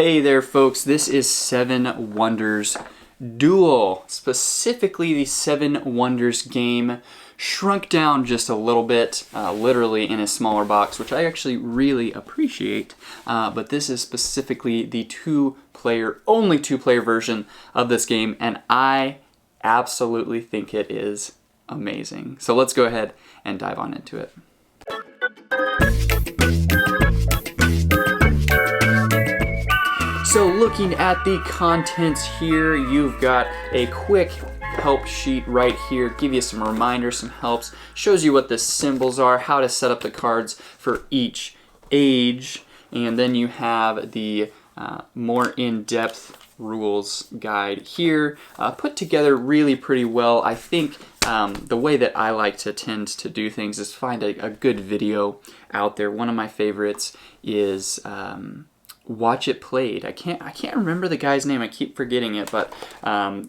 Hey there folks, this is Seven Wonders Duel, specifically the Seven Wonders game, shrunk down just a little bit, literally in a smaller box, which I actually really appreciate, but this is specifically the only two-player version of this game, and I absolutely think it is amazing. So let's go ahead and dive on into it. So looking at the contents here, you've got a quick help sheet right here, give you some reminders, some helps, shows you what the symbols are, how to set up the cards for each age, and then you have the more in-depth rules guide here, put together really pretty well. I think the way that I like to tend to do things is find a good video out there. One of my favorites is Watch It Played. I can't remember the guy's name, I keep forgetting it, but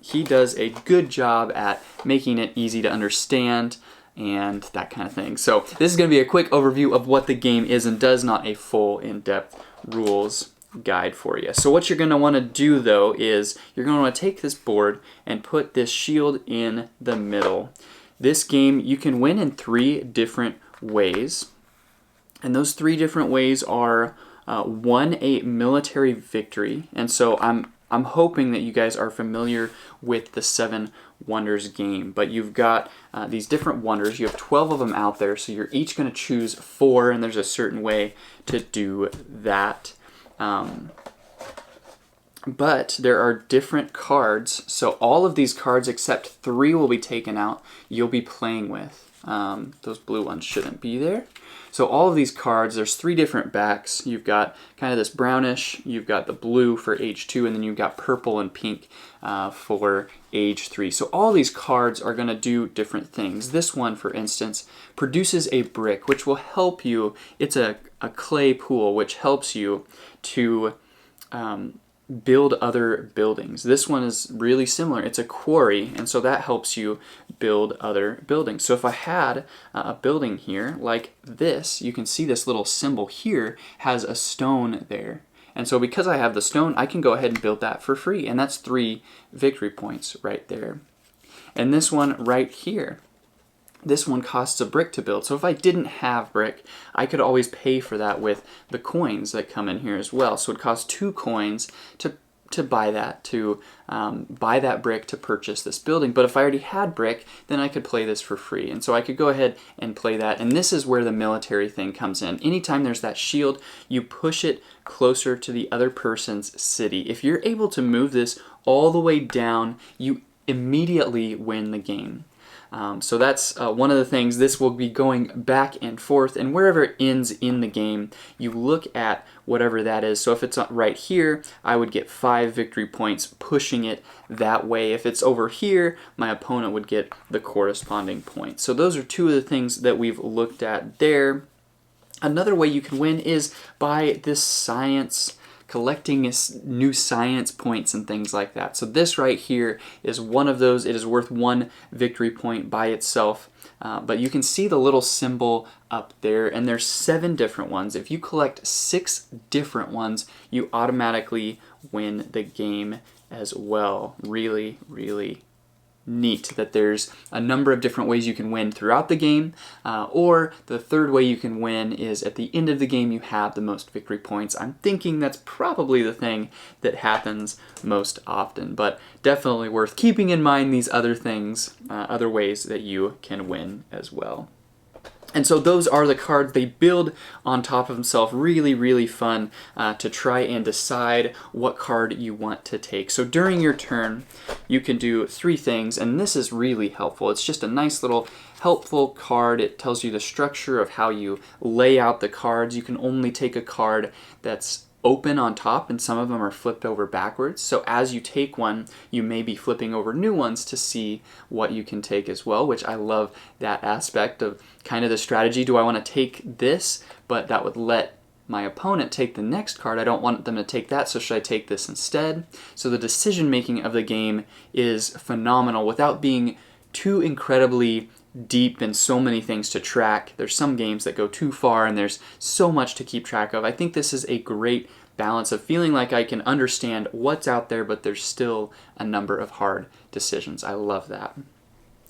he does a good job at making it easy to understand and that kind of thing. So this is going to be a quick overview of what the game is and does, not a full in-depth rules guide for you. So what you're going to want to do though is you're going to want to take this board and put this shield in the middle. This game you can win in 3 different ways, and those 3 different ways are one, a military victory, and so I'm hoping that you guys are familiar with the Seven Wonders game, but you've got these different wonders. You have 12 of them out there, so you're each going to choose 4, and there's a certain way to do that. But there are different cards, so all of these cards except 3 will be taken out, you'll be playing with. Those blue ones shouldn't be there. So all of these cards, there's 3 different backs. You've got kind of this brownish, you've got the blue for age 2, and then you've got purple and pink for age 3. So all these cards are going to do different things. This one, for instance, produces a brick, which will help you. It's a clay pool, which helps you to build other buildings. This one is really similar. It's a quarry, and so that helps you build other buildings. So if I had a building here like this, you can see this little symbol here has a stone there. And so because I have the stone, I can go ahead and build that for free, and that's 3 victory points right there. And this one right here, this one costs a brick to build. So if I didn't have brick, I could always pay for that with the coins that come in here as well. So it costs 2 coins to buy that, buy that brick to purchase this building. But if I already had brick, then I could play this for free. And so I could go ahead and play that. And this is where the military thing comes in. Anytime there's that shield, you push it closer to the other person's city. If you're able to move this all the way down, you immediately win the game. So that's one of the things. This will be going back and forth, and wherever it ends in the game, you look at whatever that is. So if it's right here, I would get 5 victory points pushing it that way. If it's over here, my opponent would get the corresponding points. So those are 2 of the things that we've looked at there. Another way you can win is by this science, collecting new science points and things like that. So this right here is one of those. It is worth 1 victory point by itself, but you can see the little symbol up there, and there's 7 different ones. If you collect 6 different ones, you automatically win the game as well. Really, really neat that there's a number of different ways you can win throughout the game, or the third way you can win is at the end of the game you have the most victory points. I'm thinking that's probably the thing that happens most often, but definitely worth keeping in mind these other things, other ways that you can win as well. And so those are the cards. They build on top of themselves. Really, really fun to try and decide what card you want to take. So during your turn, you can do 3 things, and this is really helpful. It's just a nice little helpful card. It tells you the structure of how you lay out the cards. You can only take a card that's open on top, and some of them are flipped over backwards. So as you take one, you may be flipping over new ones to see what you can take as well, which I love that aspect of kind of the strategy. Do I want to take this, but that would let my opponent take the next card? I don't want them to take that, so should I take this instead? So the decision making of the game is phenomenal without being too incredibly deep and so many things to track. There's some games that go too far and there's so much to keep track of. I think this is a great balance of feeling like I can understand what's out there, but there's still a number of hard decisions. I love that.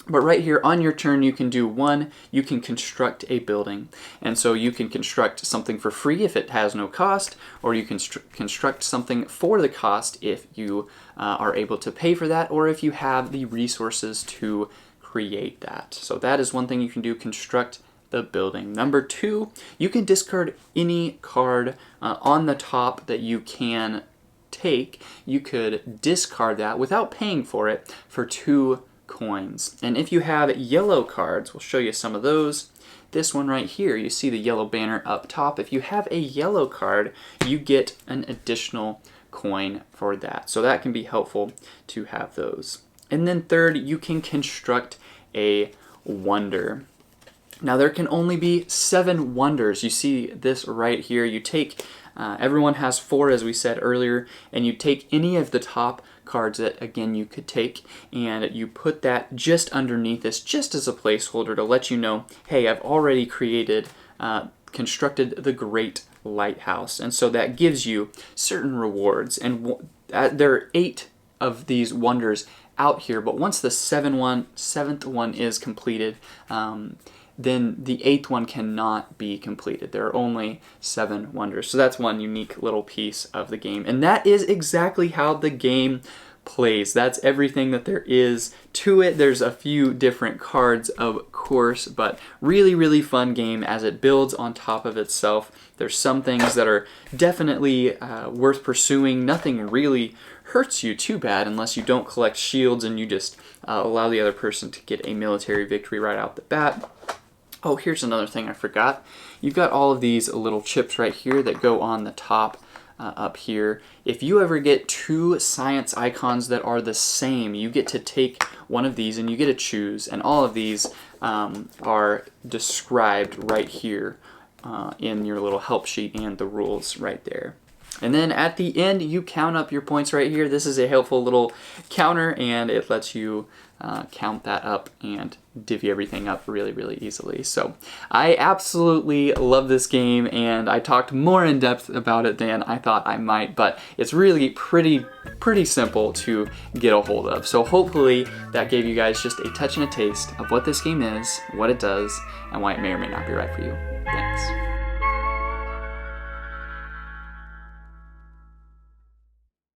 But right here on your turn, you can do one, you can construct a building. And so you can construct something for free if it has no cost, or you can construct something for the cost if you are able to pay for that, or if you have the resources to create that. So that is one thing you can do, construct the building. Number two, you can discard any card on the top that you can take. You could discard that without paying for it for 2 coins. And if you have yellow cards, we'll show you some of those. This one right here, you see the yellow banner up top. If you have a yellow card, you get an additional coin for that. So that can be helpful to have those. And then third, you can construct a wonder. Now there can only be 7 wonders. You see this right here. You take, everyone has 4 as we said earlier, and you take any of the top cards that again you could take, and you put that just underneath this, just as a placeholder to let you know, hey, I've already constructed the Great Lighthouse. And so that gives you certain rewards. And there are 8 of these wonders out here, but once the 7th one is completed, then the 8th one cannot be completed. There are only 7 wonders. So that's one unique little piece of the game. And that is exactly how the game plays. That's everything that there is to it. There's a few different cards, of course, but really, really fun game as it builds on top of itself. There's some things that are definitely worth pursuing. Nothing really hurts you too bad unless you don't collect shields and you just allow the other person to get a military victory right out the bat. Oh, here's another thing I forgot. You've got all of these little chips right here that go on the top up here. If you ever get 2 science icons that are the same, you get to take one of these and you get to choose. And all of these are described right here in your little help sheet and the rules right there. And then at the end, you count up your points right here. This is a helpful little counter, and it lets you count that up and divvy everything up really, really easily. So I absolutely love this game, and I talked more in depth about it than I thought I might, but it's really pretty simple to get a hold of. So hopefully that gave you guys just a touch and a taste of what this game is, what it does, and why it may or may not be right for you.